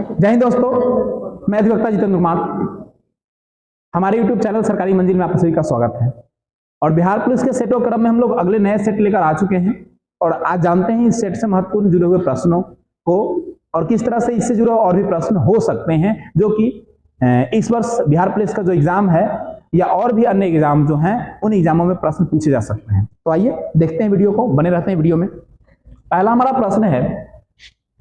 जय हिंद दोस्तों, मैं अधिवक्ता जितेंद्र कुमार। हमारे YouTube चैनल सरकारी मंजिल में आप सभी का स्वागत है। और बिहार पुलिस के सेटों क्रम में हम लोग अगले नए सेट लेकर आ चुके हैं और आज जानते हैं इस सेट से महत्वपूर्ण जुड़े हुए प्रश्नों को और किस तरह से इससे जुड़े और भी प्रश्न हो सकते हैं जो कि इस वर्ष बिहार पुलिस का जो एग्जाम है या और भी अन्य एग्जाम जो हैं उन एग्जामों में प्रश्न पूछे जा सकते हैं। तो आइए देखते हैं वीडियो को, बने रहते हैं वीडियो में। पहला हमारा प्रश्न है,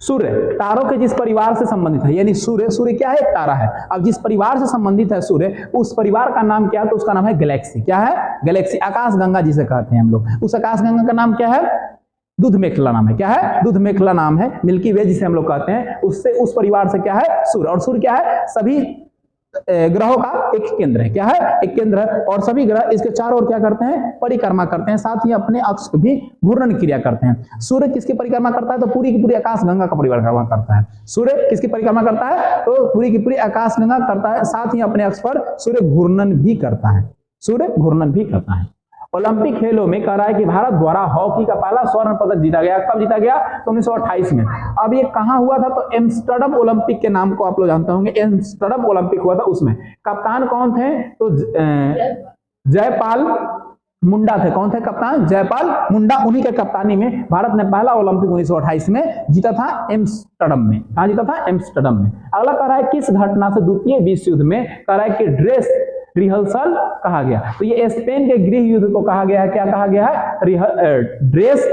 सूर्य तारों के जिस परिवार से संबंधित है, यानी सूर्य क्या है? एक तारा है। अब जिस परिवार से संबंधित है सूर्य, उस परिवार का नाम क्या है? तो उसका नाम है गैलेक्सी। क्या है? गैलेक्सी। आकाश गंगा जिसे कहते हैं हम लोग, उस आकाश गंगा का नाम क्या है? दूध मेखला नाम है। क्या है? दूध मेखला नाम है। मिल्की वे जिसे हम लोग कहते हैं, उससे उस परिवार से क्या है? सूर्य। और सूर्य क्या है? सभी ग्रहों का एक केंद्र है। क्या है? एक केंद्र है। और सभी ग्रह इसके चारों ओर क्या करते हैं? परिक्रमा करते हैं, साथ ही अपने अक्ष की भी घूर्णन क्रिया करते हैं। सूर्य किसकी परिक्रमा करता है? तो पूरी की पूरी आकाश गंगा का परिक्रमा करता है। सूर्य किसकी परिक्रमा करता है? तो पूरी की पूरी आकाश गंगा करता है, साथ ही अपने अक्ष पर सूर्य घूर्णन भी करता है। सूर्य घूर्णन भी करता है। ओलंपिक खेलों में कह रहा है कि भारत द्वारा हॉकी का पहला स्वर्ण पदक जीता गया। कब जीता गया? तो 1928 में। अब ये कहां हुआ था? तो एम्स्टर्डम ओलंपिक के नाम को आप लोग जानते होंगे। एम्स्टर्डम ओलंपिक हुआ था, उसमें कप्तान कौन थे? तो जयपाल मुंडा थे। कौन थे कप्तान? जयपाल मुंडा। उन्हीं के कप्तानी में भारत ने पहला ओलंपिक 1928 में जीता था, एम्स्टर्डम में। कहां जीता था? एम्स्टर्डम में। अगला कह रहा है किस घटना से द्वितीय विश्व युद्ध में कह रहा है कि ड्रेस रिहर्सल कहा गया? तो ये स्पेन के गृह युद्ध को कहा गया है। क्या कहा गया है? ड्रेस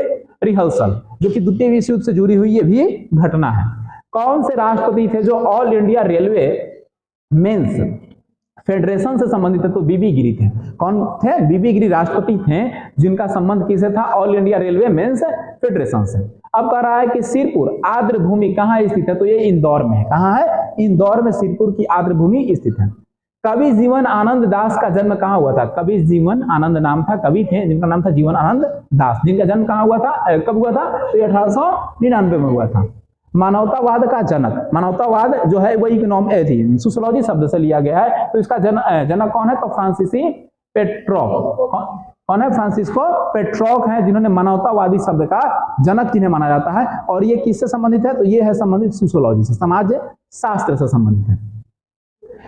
रिहर्सल, जो कि द्वितीय विश्व युद्ध से जुड़ी हुई ये भी घटना है। कौन से राष्ट्रपति थे जो All India Railway Men's Federation से संबंधित है? तो बीबी गिरी थे। कौन थे? बीबी गिरी राष्ट्रपति थे जिनका संबंध किससे था? All India Railway Men's Federation से। अब कह रहा है कि सिरपुर आर्द्र भूमि कहाँ स्थित है? तो ये इंदौर में है। कहाँ है? इंदौर में सिरपुर की आर्द्र भूमि स्थित है। कवि जीवन आनंद दास का जन्म कहाँ हुआ था? कवि जीवन आनंद नाम था, कवि थे जिनका नाम था जीवन आनंद दास, जिनका जन्म कहाँ हुआ था? कब हुआ था? तो 1899 में हुआ था। मानवतावाद का जनक, मानवतावाद जो है वही इकोनॉमिक सोशियोलॉजी शब्द से लिया गया है। तो इसका जनक कौन है? तो फ्रांसीसी पेट्रोक। कौन है? फ्रांसिस्को पेट्रोक है, जिन्होंने मानवतावादी शब्द का जनक जिन्हें माना जाता है। और ये किससे संबंधित है? तो ये है संबंधित सोशियोलॉजी से, समाज शास्त्र से संबंधित है।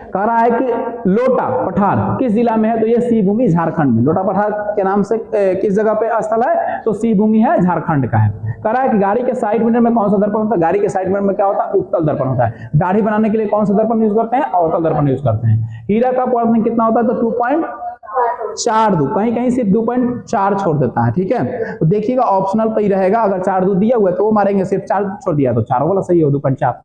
कह रहा है कि लोटा पठार किस जिला में है? तो ये सिंहभूमि झारखंड में। लोटा पठार के नाम से किस जगह पे स्थल है? तो सिंहभूमि है, झारखंड का है। कह रहा है कि गाड़ी के साइड मिरर में कौन सा दर्पण होता है? गाड़ी के साइड मिरर में क्या होता है? उत्तल दर्पण होता है। दाढ़ी बनाने के लिए कौन सा दर्पण यूज करते हैं? अवतल दर्पण यूज करते हैं। हीरा का पॉइंट कितना होता है? तो 2.42, कहीं कहीं सिर्फ 2.4 छोड़ देता है। ठीक है, तो देखिएगा ऑप्शनल पे ही रहेगा। अगर 4 दिया हुआ है तो वो मारेंगे, सिर्फ 4 छोड़ दिया तो 4 वाला सही हो, 2.4।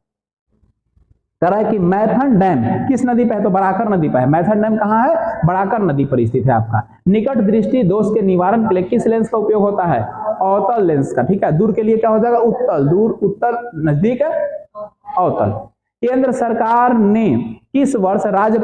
कह रहा है कि मैथन डैम किस नदी पे है? तो बराकर नदी पे है। मैथन डैम कहाँ है? बराकर नदी पर स्थित है आपका। निकट दृष्टि दोष के निवारण के लिए किस लेंस का उपयोग होता है? अवतल लेंस का। ठीक है, दूर के लिए क्या हो जाएगा? उत्तल। दूर उत्तल, नजदीक है अवतल। केंद्र सरकार ने किस वर्ष राज्य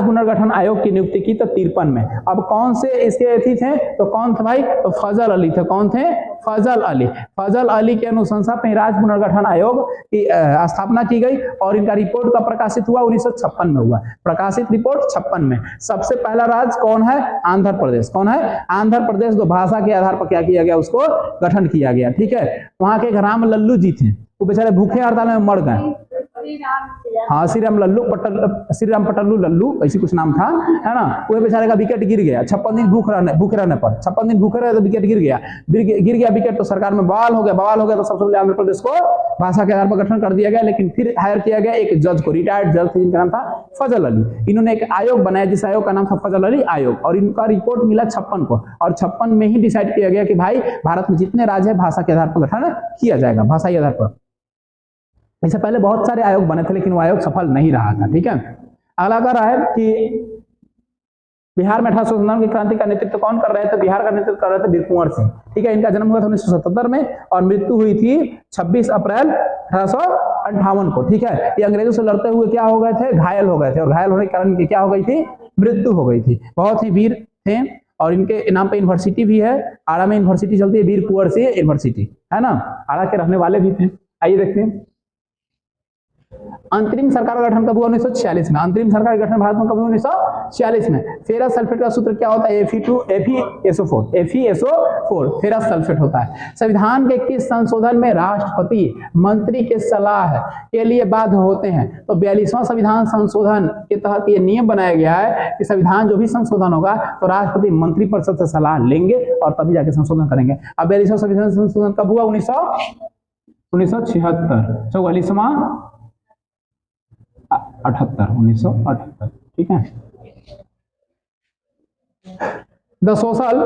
पुनर्गठन आयोग की नियुक्ति की? तो 53 में। अब कौन से इसके अतिथि थे? तो कौन थे भाई? तो फजल अली थे। कौन थे? फजल अली। फजल अली के अनुशंसा पे राज्य पुनर्गठन आयोग की स्थापना की गई और इनका रिपोर्ट का प्रकाशित हुआ 1956 में हुआ। प्रकाशित रिपोर्ट 56 में। सबसे पहला राज्य कौन है? आंध्र प्रदेश। कौन है? आंध्र प्रदेश। जो भाषा के आधार पर क्या किया गया? उसको गठन किया गया। ठीक है, वहां के राम लल्लू जी थे, वो बेचारे भूखे हड़ताल में मर गए। हाँ, श्री राम पटल्लू लल्लू ऐसी कुछ नाम था, है ना। वो बेचारे का विकेट गिर गया 56 दिन भूखे रहने पर। 56 दिन भूखे रहे तो विकेट गिर गया विकेट। तो सरकार में बवाल हो गया। तो सबसे पहले आंध्र प्रदेश को भाषा के आधार पर गठन कर दिया गया, लेकिन फिर हायर किया गया एक जज को, रिटायर्ड जज थे जिनका नाम था फजल अली। इन्होंने एक आयोग बनाया जिस आयोग का नाम था फजल अली आयोग, और इनका रिपोर्ट मिला 56 को। और 56 में ही डिसाइड किया गया कि भाई भारत में जितने राज्य है भाषा के आधार पर गठन किया जाएगा, भाषा के आधार पर। इससे पहले बहुत सारे आयोग बने थे लेकिन वो आयोग सफल नहीं रहा था। ठीक है, अगला कह रहा है कि बिहार में 1857 की क्रांति का नेतृत्व कौन कर रहे थे? बिहार का नेतृत्व कर रहे थे वीर कुंवर सिंह। ठीक है, इनका जन्म हुआ था 1977 में और मृत्यु हुई थी 26 अप्रैल 1858 को। ठीक है, ये अंग्रेजों से लड़ते हुए क्या हो गए थे? घायल हो गए थे, और घायल होने के कारण क्या हो गई थी? मृत्यु हो गई थी। बहुत ही वीर थे और इनके नाम पे यूनिवर्सिटी भी है। आरा में यूनिवर्सिटी चलती है, वीर कुंवर सिंह यूनिवर्सिटी, है ना। आरा के रहने वाले भी थे। आइए देखते हैं। अंतरिम सरकार का गठन कब हुआ? 1946 में। अंतरिम सरकार का गठन भारत में कब हुआ? 1946 में। फेरस सल्फेट का सूत्र क्या होता है? FeSO4 फेरस सल्फेट होता है। संविधान के किस संशोधन में राष्ट्रपति मंत्री के सलाह के लिए बाध्य होते हैं? तो 42वां संविधान संशोधन के तहत ये नियम बनाया गया है कि संविधान जो भी संशोधन होगा तो राष्ट्रपति मंत्रिपरिषद से सलाह लेंगे और तभी जाके संशोधन करेंगे। अब 42वां संविधान संशोधन कब हुआ? 1976। 44वां 1978। ठीक है। द सोशल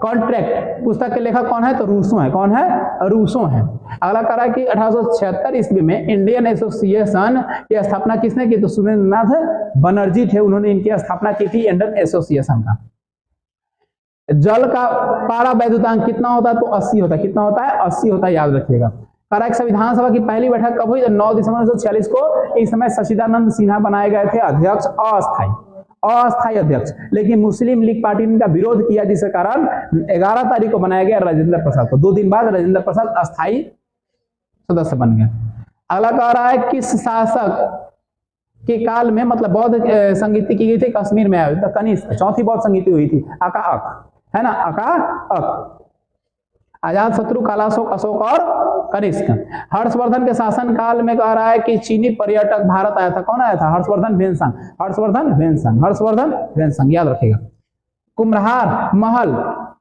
कॉन्ट्रैक्ट पुस्तक के लेखक कौन है? तो रूसो है। कौन है? रूसो है। अगला कह रहा है कि 1876 ईस्वी में इंडियन एसोसिएशन की स्थापना किसने की? तो सुरेंद्रनाथ बनर्जी थे, उन्होंने इनकी स्थापना की थी इंडियन एसोसिएशन का। जल का पारा वैद्युतांक कितना होता है? तो 80 होता है। कितना होता है? 80 होता है, याद रखिएगा। करेक्ट। संविधान सभा की पहली बैठक कब हुई? 9 दिसंबर 1946 को। इस समय सचिदानंद सिन्हा बनाए गए थे अध्यक्ष, अस्थायी अध्यक्ष। लेकिन मुस्लिम लीग पार्टी ने इनका विरोध किया, जिसके कारण 11 तारीख को बनाया गया राजेंद्र प्रसाद को। 2 दिन बाद राजेंद्र प्रसाद अस्थायी सदस्य बन गए। अगला कह रहा है किस शासक के काल में मतलब बौद्ध संगीति की गई थी? कश्मीर में आया कनिष्क। चौथी बौद्ध संगीति हुई थी अकाअक, है ना, अकाअक। अजात शत्रु, कालाशोक, अशोक और कनिष्क। हर्षवर्धन के शासन काल में कह रहा है कि चीनी पर्यटक भारत आया था। कौन आया था? हर्षवर्धन वेनसंग, याद रखिएगा। कुम्भलहार महल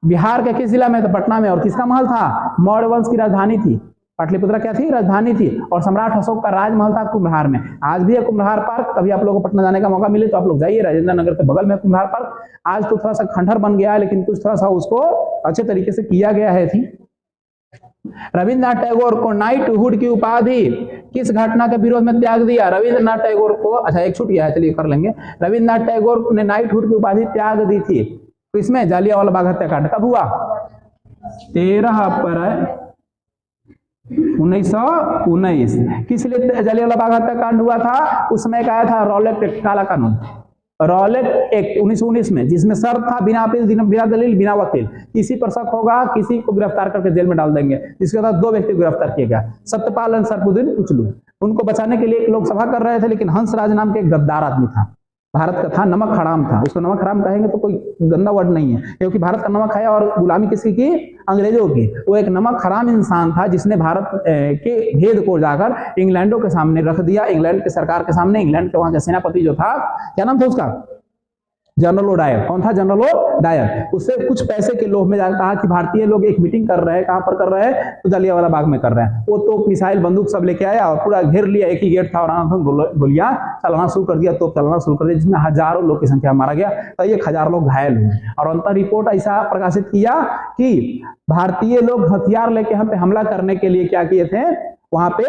बिहार के किस जिला में? तो पटना में। और किसका महल था? मौर्य वंश की राजधानी थी, पाटलिपुत्रा क्या थी? राजधानी थी। और सम्राट अशोक का राजमहल था कुम्भलहार में। आज भी है कुम्भलहार पार्क। कभी आप लोगों को पटना जाने का मौका मिले तो आप लोग जाइए, राजेंद्र नगर के बगल में कुम्भलहार पार्क। आज तो थोड़ा सा खंडहर बन गया है, लेकिन कुछ थोड़ा सा उसको अच्छे तरीके से किया गया है थी। रविंद्रनाथ टैगोर को नाइटहुड की उपाधि किस घटना के विरोध में त्याग दिया? रविंद्रनाथ टैगोर को, अच्छा एक छूट गया है, चलिए कर लेंगे। रविंद्रनाथ टैगोर ने नाइटहुड की उपाधि त्याग दी थी तो इसमें जालियांवाला बाग हत्याकांड कब हुआ? 13 अप्रैल 1919। किस लिए जालियांवाला बाग हत्याकांड हुआ था? उसमें एक आया था रॉलेट एक्ट, काला कानून, रॉलेट एक्ट 1919 में, जिसमें शर्त था बिना अपील, बिना दलील, बिना वकील, किसी पर शक होगा किसी को गिरफ्तार करके जेल में डाल देंगे। जिसके बाद 2 व्यक्ति गिरफ्तार किए गए, सत्यपाल और सरफुद्दीन उचलू। उनको बचाने के लिए एक लोग सभा कर रहे थे, लेकिन हंसराज नाम के गद्दार आदमी था, भारत का था, नमक हराम था। उसको नमक हराम कहेंगे तो कोई गंदा वर्ड नहीं है, क्योंकि भारत का नमक खाया और गुलामी किसकी की? अंग्रेजों की। वो एक नमक हराम इंसान था जिसने भारत के भेद को जाकर इंग्लैंडों के सामने रख दिया, इंग्लैंड के सरकार के सामने। इंग्लैंड के वहां का सेनापति जो था, क्या नाम था उसका? General O'Dwyer. कौन था? General O'Dwyer. उससे कुछ पैसे के लोभ में जाकर कहा कि भारतीय लोग एक मीटिंग कर रहे हैं, कहां पर कर रहे हैं? तो जालियांवाला बाग में कर रहे हैं। वो तो मिसाइल बंदूक सब लेके आया और पूरा घेर लिया, एक ही गेट था, और गोलियां चलाना शुरू कर दिया, तोप चलाना शुरू कर दिया, जिसमें हजारों लोग की संख्या मारा गया, तो 1000 लोग घायल हुए। और अंतर रिपोर्ट ऐसा प्रकाशित किया कि भारतीय लोग हथियार लेके हम पे हमला करने के लिए क्या किए थे? वहां पे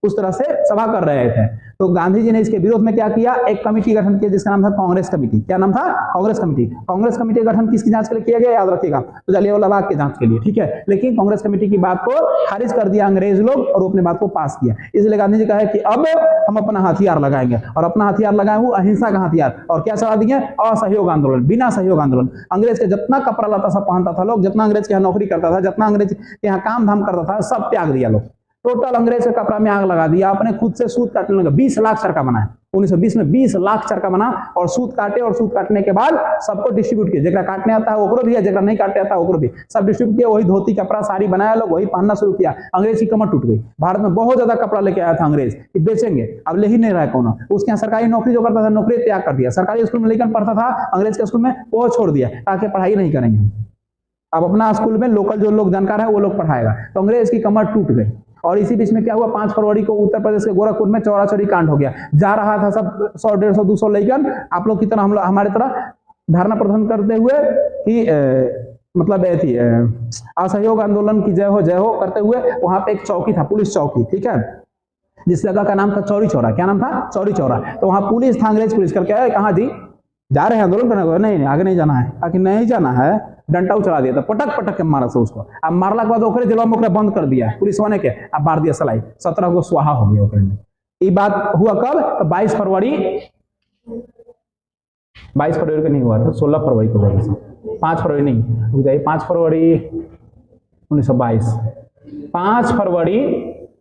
उस तरह से सभा कर रहे थे। तो गांधी जी ने इसके विरोध में क्या किया? एक कमेटी गठन किया जिसका नाम था कांग्रेस कमेटी। क्या नाम था? कांग्रेस कमेटी। कांग्रेस कमेटी का गठन किसकी जांच के लिए किया गया? याद रखिएगा, तो जालियांवाला बाग की जांच के लिए। ठीक है, लेकिन कांग्रेस कमेटी की बात को खारिज कर दिया अंग्रेज लोग और अपने बात को पास किया। इसलिए गांधी जी कहा कि अब हम अपना हथियार लगाएंगे, और अपना हथियार लगाए वो अहिंसा का हथियार। और क्या चला दिए? असहयोग आंदोलन, बिना सहयोग आंदोलन। अंग्रेज के जितना कपड़ा लता सब पहनता था लोग, जितना अंग्रेज के यहाँ नौकरी करता था, जितना अंग्रेज के यहाँ काम धाम करता था, सब त्याग दिया लोग। टोटल अंग्रेज के कपड़ा में आग लगा दिया, अपने खुद से सूत काटने लगा। 20 लाख चरखा बना है 1920 में, 20 लाख चरखा बना और सूत काटे, और सूत काटने के बाद सबको डिस्ट्रीब्यूट किया। जरा काटने आता है ओकरो भी है, जरा नहीं काटने आता है ओकरो भी, सब डिस्ट्रीब्यूट किया। वही धोती कपड़ा साड़ी बनाया लोग, वही पहनना शुरू किया। अंग्रेज की कमर टूट गई। भारत में बहुत ज्यादा कपड़ा लेके आया था अंग्रेज कि बेचेंगे, अब ले ही नहीं रहा है कौन। उसके यहाँ सरकारी नौकरी जो करता था, नौकरी त्याग कर दिया। सरकारी स्कूल में लेकर पढ़ता था अंग्रेज के स्कूल में, वो छोड़ दिया ताकि पढ़ाई नहीं करेंगे, अब अपना स्कूल में लोकल जो लोग जानकार है वो लोग पढ़ाएगा। तो अंग्रेज की कमर टूट गई। और इसी बीच में क्या हुआ? 5 फरवरी को उत्तर प्रदेश के गोरखपुर में चौरा चोरी कांड हो गया। जा रहा था सब 100, 150, 200 लेकर, आप लोग की तरह हम हमारे तरह धरना प्रदर्शन करते हुए कि मतलब थी असहयोग आंदोलन की जय हो करते हुए। वहां पे एक चौकी था, पुलिस चौकी, ठीक है, जिस जगह का नाम था चौरी चौरा। क्या नाम था? चौरी चौरा। तो वहां पुलिस था, अंग्रेज पुलिस। करके आए, कहा जी जा रहे हैं आंदोलन करने को? नहीं आगे नहीं जाना है। ताकि नहीं जाना है, डंटा उचला दिया था, पटक पटक के मारा से उसको। अब मारला के बाद ओकरे जेलवा में ओकरे बंद कर दिया पुलिस वाले के, अब मार दिया सलाई। 17 को स्वाहा हो गया ओकरे में। ये बात हुआ कब? तो 22 फरवरी को नहीं हुआ था, 16 फरवरी को हुआ था। 5 फरवरी नहीं, 5 फरवरी 1922, 5 फरवरी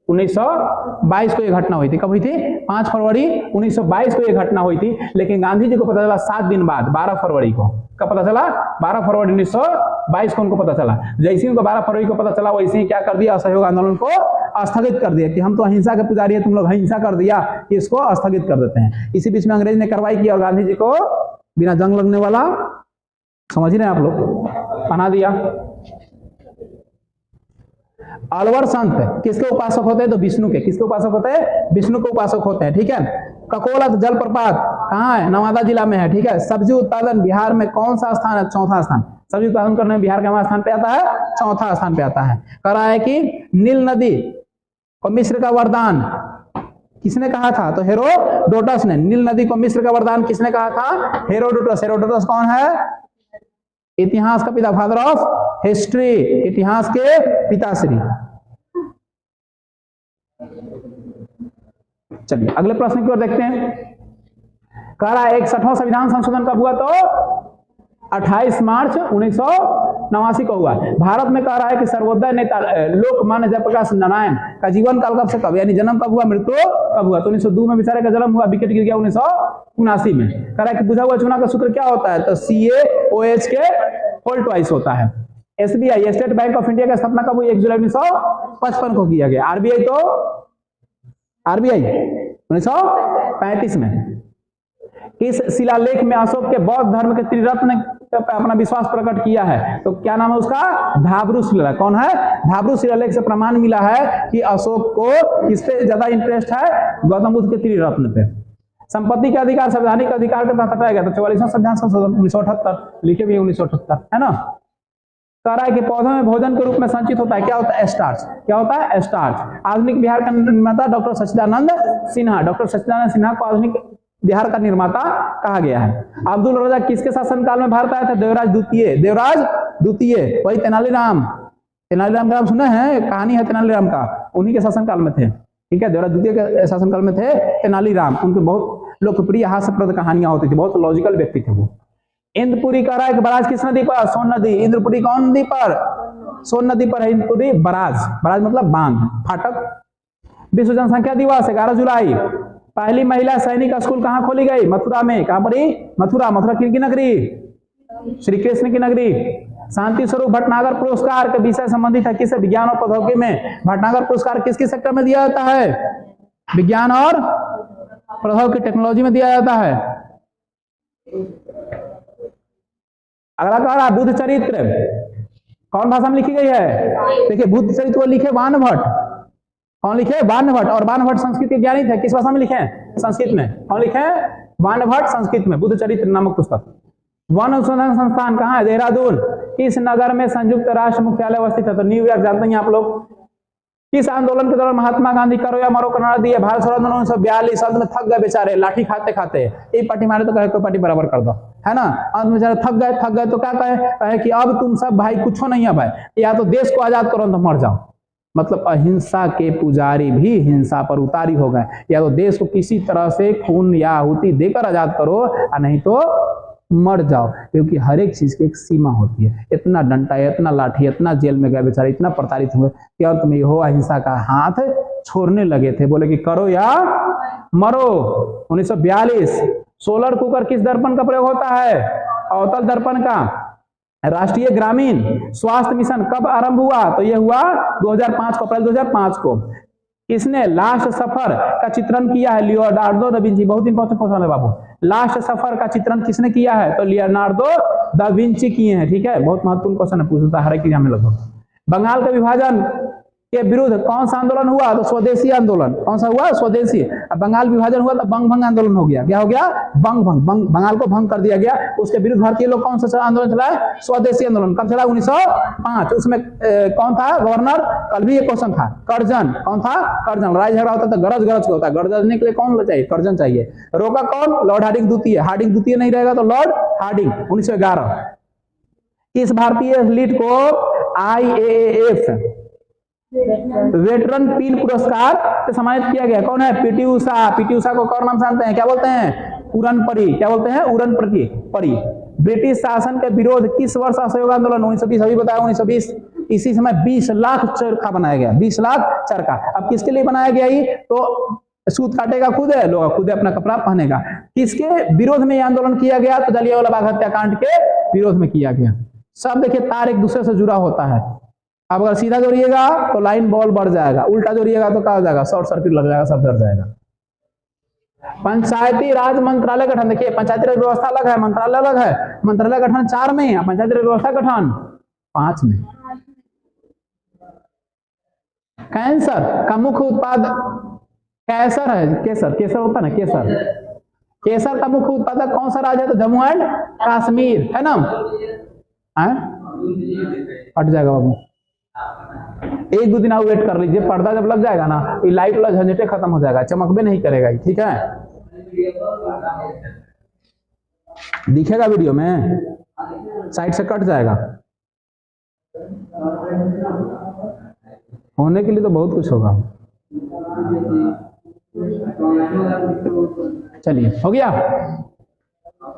1922 को ये घटना हुई थी। कब हुई थी? 5 फरवरी 1922 को ये घटना हुई थी। लेकिन गांधी जी को पता चला 7 दिन बाद, 12 फरवरी को। कब पता चला? 12 फरवरी 1922 को उनको पता चला। जैसे उनको 12 फरवरी को पता चला, वैसे ही क्या कर दिया, असहयोग आंदोलन को स्थगित कर दिया कि हम तो अहिंसा के पुजारी है, तुम लोग हिंसा कर दिया, इसको स्थगित कर देते हैं। इसी बीच में अंग्रेज ने कार्रवाई की और गांधी जी को बिना जंग लगने वाला, समझ रहे हैं आप लोग, बना दिया। अलवर संत किसके उपासक होते हैं? तो विष्णु के। किसके उपासक होते हैं? विष्णु के उपासक होते हैं, ठीक है। ककोला जलप्रपात कहाँ है? नवादा जिला में है, ठीक है। सब्जी उत्पादन बिहार में कौन सा स्थान है? चौथा स्थान। सब्जी उत्पादन करने में बिहार का स्थान पे आता है? चौथा स्थान पे आता है। कह रहा है कि नील नदी को मिस्र का वरदान किसने कहा था? तो हेरोडोटस ने। नील नदी को मिस्र का वरदान किसने कहा था? हेरोडोटस। हेरोडोटस कौन है? इतिहास का पिता, फादर ऑफ हिस्ट्री, इतिहास के पिताश्री। चलिए अगले प्रश्न की ओर देखते हैं। कह रहा है 61वां संविधान संशोधन कब हुआ? तो 28 मार्च 1989 को हुआ। भारत में कह रहा है कि सर्वोदय नेता लोकमान्य जयप्रकाश नारायण का जीवन काल कब से कब, यानी जन्म कब हुआ, मृत्यु कब हुआ? तो 1902 में बेचारे का जन्म हुआ, विकेट गिर गया 1979 में। कह रहा है कि बुझा हुआ चुनाव का सूत्र क्या होता है? तो CAOH के होल ट्वाइस होता है। SBI state bank of India का स्थापना कब हुई? 1 जुलाई 1955 को किया गया। RBI तो RBI 1935 में। किस शिलालेख में अशोक के बौद्ध धर्म के त्रिरत्न पे अपना विश्वास प्रकट किया है? तो क्या नाम है उसका? धाब्रू शिलालेख। कौन है? धाब्रू शिलालेख से प्रमाण मिला है कि अशोक को किस पे ज्यादा इंटरेस्ट है? गौतम बुद्ध के त्रिरत्न पे। संपत्ति के अधिकार संवैधानिक अधिकार के तहत हटाया गया था। 44वां संविधान संशोधन 1978, लिखे भी 1978, है ना। कह रहा है कि पौधों में भोजन के रूप में संचित होता है, क्या होता है? स्टार्च। क्या होता है? स्टार्च। आधुनिक बिहार का निर्माता डॉक्टर सच्चिदानंद सिन्हा। डॉक्टर सच्चिदानंद सिन्हा को आधुनिक बिहार का निर्माता कहा गया है। अब्दुल रजा किसके शासनकाल में भारत आया था? देवराज द्वितीय। देवराज द्वितीय, वही तेनालीराम। तेनालीराम का नाम सुने हैं? कहानी है तेनालीराम का, उन्हीं के शासनकाल में थे, ठीक है। देवराज द्वितीय के शासनकाल में थे तेनालीराम। उनके बहुत लोकप्रिय हास्यप्रद कहानियां होती थी, बहुत लॉजिकल व्यक्ति थे वो। इंद्रपुरी कह रहा है कि बराज किस नदी पर? सोन नदी। इंद्रपुरी कौन नदी पर? सोन नदी पर है इंद्रपुरी। बराज, बराज मतलब बांध, फाटक। विश्व जनसंख्या दिवस 11 जुलाई। पहली महिला सैनिक स्कूल कहाँ खोली गई? मथुरा में। कहां पर? मथुरा। मथुरा किनकी नगरी? श्री कृष्ण की नगरी। शांति स्वरूप भटनागर पुरस्कार के विषय संबंधित है किसे? विज्ञान और प्रौद्योगिकी में। भटनागर पुरस्कार किसके सेक्टर में दिया जाता है? विज्ञान और प्रौद्योगिकी, टेक्नोलॉजी में दिया जाता है। अगला कह रहा है बुद्ध चरित्र कौन भाषा में लिखी गई है? देखिए बुद्ध चरित्र को लिखे बाणभट्ट। कौन लिखे? बाणभट्ट। और बाणभट्ट संस्कृत के ज्ञानी थे। किस भाषा में लिखे? संस्कृत में। कौन लिखे? बाणभट्ट संस्कृत में। बुद्ध चरित्र नामक पुस्तक। वन अनुसंधान संस्थान कहाँ है? देहरादून। किस नगर में संयुक्त राष्ट्र मुख्यालय अवस्थित है? तो न्यूयॉर्क। जानते हैं आप लोग। किस आंदोलन के दौरान महात्मा गांधी करो या मरो का नारा दिए? भारत छोड़ो आंदोलन 1942। अंत में थक गए बेचारे, लाठी खाते खाते। एक पार्टी मारे तो कहे कोई पार्टी बराबर कर दो, है ना। अंत में बेचारे थक गए तो क्या कहे कि अब तुम सब भाई कुछ नहीं है भाई, या तो देश को आजाद करो तो मर जाओ। मतलब अहिंसा के पुजारी भी हिंसा पर उतारी हो गए। या तो देश को किसी तरह से खून या आहुति देकर आजाद करो, और नहीं तो मर जाओ, क्योंकि हर एक चीज की एक सीमा होती है। इतना डंटा, इतना लाठी, इतना जेल में गए बेचारे, इतना प्रताड़ित हुए कि अंत में हो अहिंसा का हाथ छोड़ने लगे थे। बोले कि करो या मरो। 1942। सोलर कुकर किस दर्पण का प्रयोग होता है? अवतल दर्पण का। राष्ट्रीय ग्रामीण स्वास्थ्य मिशन कब आरंभ हुआ? तो यह हुआ 2005 को, अप्रैल 2005 को। इसने लास्ट सफर का चित्रण किया है? Leonardo da Vinci. बहुत इंपॉर्टेंट क्वेश्चन है बाबू। लास्ट सफर का चित्रण किसने किया है? तो लियोनार्डो दा विंची किए हैं, ठीक है। बहुत महत्वपूर्ण क्वेश्चन है, पूछता है हर एक एग्जाम में लगभग। बंगाल का विभाजन के विरुद्ध कौन सा आंदोलन हुआ? तो स्वदेशी आंदोलन। कौन सा हुआ? स्वदेशी। अब बंगाल विभाजन हुआ तो बंग भंग आंदोलन हो गया। क्या हो गया? बंग भंग। बंगाल को भंग कर दिया गया। उसके विरुद्ध भारतीय लोग कौन सा आंदोलन चलाए? स्वदेशी आंदोलन। कब चला? 1905। उसमें कौन था गवर्नर? कल भी ये क्वेश्चन था। कर्जन। कौन था? कर्जन। लड़ाई झगड़ा होता तो गरज गरज होता है, गरजने के लिए कौन चाहिए? कर्जन चाहिए। रोका कौन? लॉर्ड हार्डिंग द्वितीय। हार्डिंग द्वितीय नहीं रहेगा तो लॉर्ड हार्डिंग। 1911। किस भारतीय एथलीट को IAAF वेटरन पील पुरस्कार से सम्मानित किया गया? कौन है? पीटी उषा। पीटी उषा को कौन नाम जानते हैं? क्या बोलते हैं? उड़न परी। क्या बोलते हैं? उड़न परी। ब्रिटिश शासन के विरोध किस वर्ष असहयोग आंदोलन? 1920। अभी बताया 1920। इसी समय 20 लाख चरखा बनाया गया, 20 लाख चरखा। अब किसके लिए बनाया गया ये? तो सूत काटेगा खुद है, लोग खुद अपना कपड़ा पहनेगा। किसके विरोध में ये आंदोलन किया गया? तो जलियांवाला बाग हत्याकांड के विरोध में किया गया। सब देखिए तार एक दूसरे से जुड़ा होता है। अब अगर सीधा जोड़िएगा तो लाइन बॉल बढ़ जाएगा, उल्टा जोड़िएगा तो क्या हो जाएगा? शॉर्ट सर्किट लग जाएगा, सब डर जाएगा। पंचायती राज मंत्रालय गठन, देखिए पंचायती राज व्यवस्था अलग है, मंत्रालय अलग है। मंत्रालय गठन 4 में, पंचायती राज व्यवस्था गठन 5 में। कैंसर का मुख्य उत्पाद कैसर है, केसर, केसर होता है ना, केसर। केसर का मुख्य उत्पादक कौन सा राज्य है? तो जम्मू एंड कश्मीर है ना। हट जाएगा बाबू, 1-2 दिन और वेट कर लीजिए, पर्दा जब लग जाएगा ना ये लाइट वाला झंझटे खत्म हो जाएगा, चमकबे नहीं करेगा, ठीक है? दिखेगा वीडियो में, साइड से कट जाएगा। होने के लिए तो बहुत कुछ होगा। चलिए हो गया।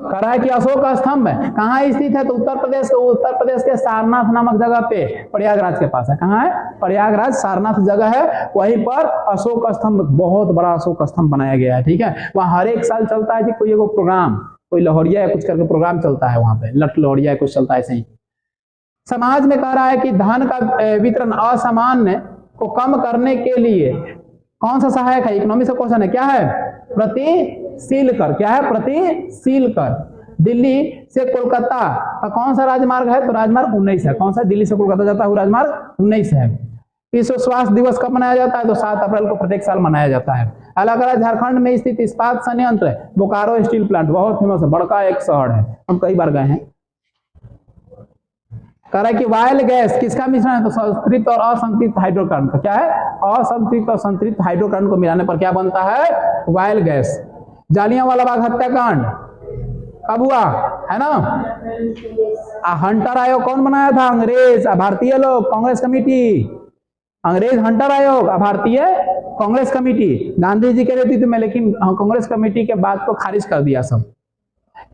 कह रहा है कि अशोक स्तंभ कहाँ स्थित है? तो उत्तर प्रदेश के सारनाथ नामक जगह पे, प्रयागराज के पास है। कहाँ है? प्रयागराज, सारनाथ जगह है, वहीं पर अशोक स्तंभ, बहुत बड़ा अशोक स्तंभ बनाया गया है, ठीक है? वहाँ हर एक साल चलता है जी कोई एगो प्रोग्राम, कोई लोहड़िया या कुछ करके प्रोग्राम चलता है वहां पे, लठ लोहड़िया कुछ चलता है ऐसे ही। समाज में कह रहा है कि धन का वितरण असामान्य को कम करने के लिए कौन सा सहायक है? इकोनॉमी से क्वेश्चन है, क्या है? प्रतिशील कर। क्या है? प्रतिशील कर। दिल्ली से कोलकाता का कौन सा राजमार्ग है? तो राजमार्ग 19 है। कौन सा? दिल्ली से कोलकाता जाता है राजमार्ग 19 है। विश्व स्वास्थ्य दिवस कब मनाया जाता है? तो 7 अप्रैल को प्रत्येक साल मनाया जाता है। अलग-अलग झारखंड में स्थित इस्पात संयंत्र बोकारो स्टील प्लांट बहुत फेमस है, बड़का एक शहर है, हम कई बार गए हैं। कह रहा है कि वायल गैस किसका मिश्रण है? तो संतृप्त और असंतृप्त हाइड्रोकार्बन का। क्या है? असंतृप्त और संतृप्त हाइड्रोकार्बन को मिलाने पर क्या बनता है? Vial gas. जालियांवाला बाग हत्याकांड कब हुआ है ना? हंटर आयोग कौन बनाया था? अंग्रेज। भारतीय लोग, कांग्रेस कमेटी। अंग्रेज हंटर आयोग, भारतीय कांग्रेस कमेटी। गांधी जी के नेतृत्व में, लेकिन कांग्रेस कमेटी के बाद को खारिज कर दिया सब।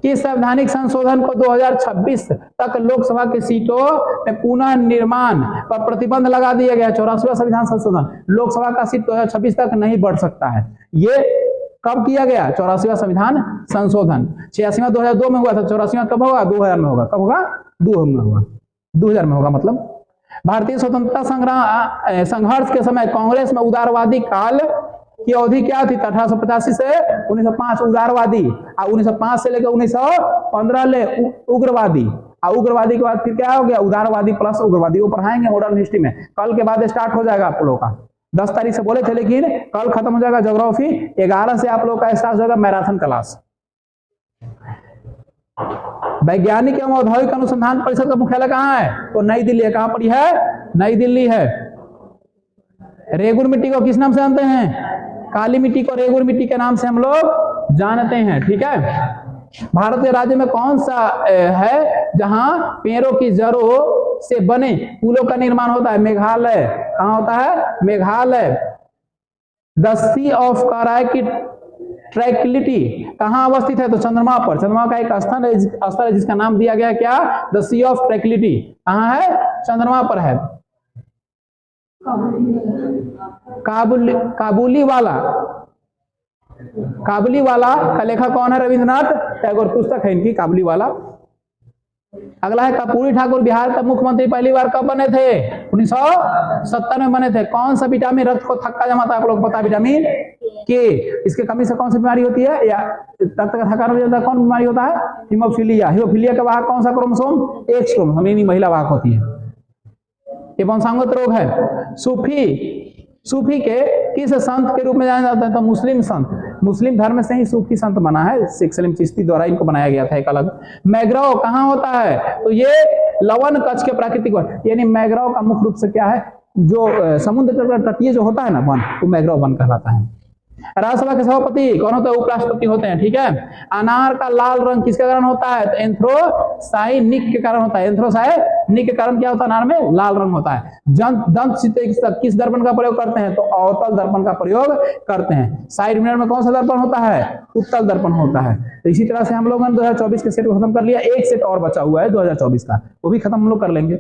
कि संवैधानिक संशोधन को 2026 तक लोकसभा की सीटों में पुनः निर्माण पर प्रतिबंध लगा दिया गया। 84वां संविधान संशोधन, लोकसभा का सीट 2026 तक नहीं बढ़ सकता है। ये कब किया गया? 84वां संविधान संशोधन। 86वां 2002 में हुआ था, 84वां कब होगा? 2000 में होगा। कब होगा? 2000 में होगा। मतलब भारतीय स्वतंत्रता संघर्ष के समय कांग्रेस में उदारवादी काल की अवधि क्या थी? 1885 से 1905 उदारवादी, और 1905 से लेकर 1915 ले उग्रवादी, और उग्रवादी के बाद फिर क्या हो गया? उदारवादी प्लस उग्रवादी। वो पढ़ाएंगे मॉडर्न हिस्ट्री में, कल के बाद स्टार्ट हो जाएगा आप लोगों का। 10 तारीख से बोले थे, लेकिन कल खत्म हो जाएगा ज्योग्राफी। 11 से आप लोगों का स्टार्ट हो जाएगा मैराथन क्लास। वैज्ञानिक एवं औद्योगिक अनुसंधान परिषद का मुख्यालय कहाँ है? तो नई दिल्ली है। कहाँ पर है? नई दिल्ली है। रेगुर मिट्टी को किस नाम से जानते हैं? काली मिट्टी को रेगुर मिट्टी के नाम से हम लोग जानते हैं, ठीक है? भारत के राज्य में कौन सा है जहां पेड़ों की जड़ों से बने पुलों का निर्माण होता है? मेघालय। कहाँ होता है? मेघालय। द सी ऑफ कराई की ट्रैंक्विलिटी कहाँ अवस्थित है? तो चंद्रमा पर। चंद्रमा का एक स्थल है जिसका नाम दिया गया क्या? The Sea of Tranquility. कहाँ है? चंद्रमा पर है। काबुली वाला का लेखक कौन है? रविंद्रनाथ टैगोर। पुस्तक है इनकी काबुली वाला। अगला है कर्पूरी ठाकुर बिहार का मुख्यमंत्री पहली बार कब बने थे? 1970 में बने थे। कौन सा विटामिन रक्त को थक्का जमाता है? आप लोग पता है, विटामिन के। इसके कमी से कौन सी बीमारी होती है? या रक्त का थकान हो जाता है? कौन बीमारी होता है? हीमोफीलिया। हीमोफीलिया का वाहक कौन सा क्रोमोसोम? X क्रोमोसोम, यानी महिला वाहक होती है। ये वंशानुगत रोग है। सूफी के किस संत के रूप में जाना जाता है? तो मुस्लिम संत। मुस्लिम धर्म से ही सूफी संत बना है, शेख सलीम चिश्ती द्वारा इनको बनाया गया था एक अलग। मैग्रोव कहाँ होता है? तो ये लवण कच्छ के प्राकृतिक वन, यानी मैग्रोव का मुख्य रूप से क्या है? जो समुद्र तटीय जो होता है ना वन, वो मैग्रोव वन कहलाता है। राज्यसभा के सभापति कौन होता है? उपराष्ट्रपति होते हैं, ठीक है? अनार का लाल रंग किसके कारण होता है? तो एंथ्रोसाइनिक के कारण होता है। एंथ्रोसाइनिक के कारण क्या होता है? अनार में लाल रंग होता है। दंत चिकित्सक किस दर्पण का प्रयोग करते हैं? तो अवतल दर्पण का प्रयोग करते हैं। साइड मिरर में कौन सा दर्पण होता है? उत्तल दर्पण होता है। तो इसी तरह से हम लोगों ने 2024 के सेट को खत्म कर लिया। एक सेट और बचा हुआ है 2024 का, वो भी खत्म हम लोग कर लेंगे।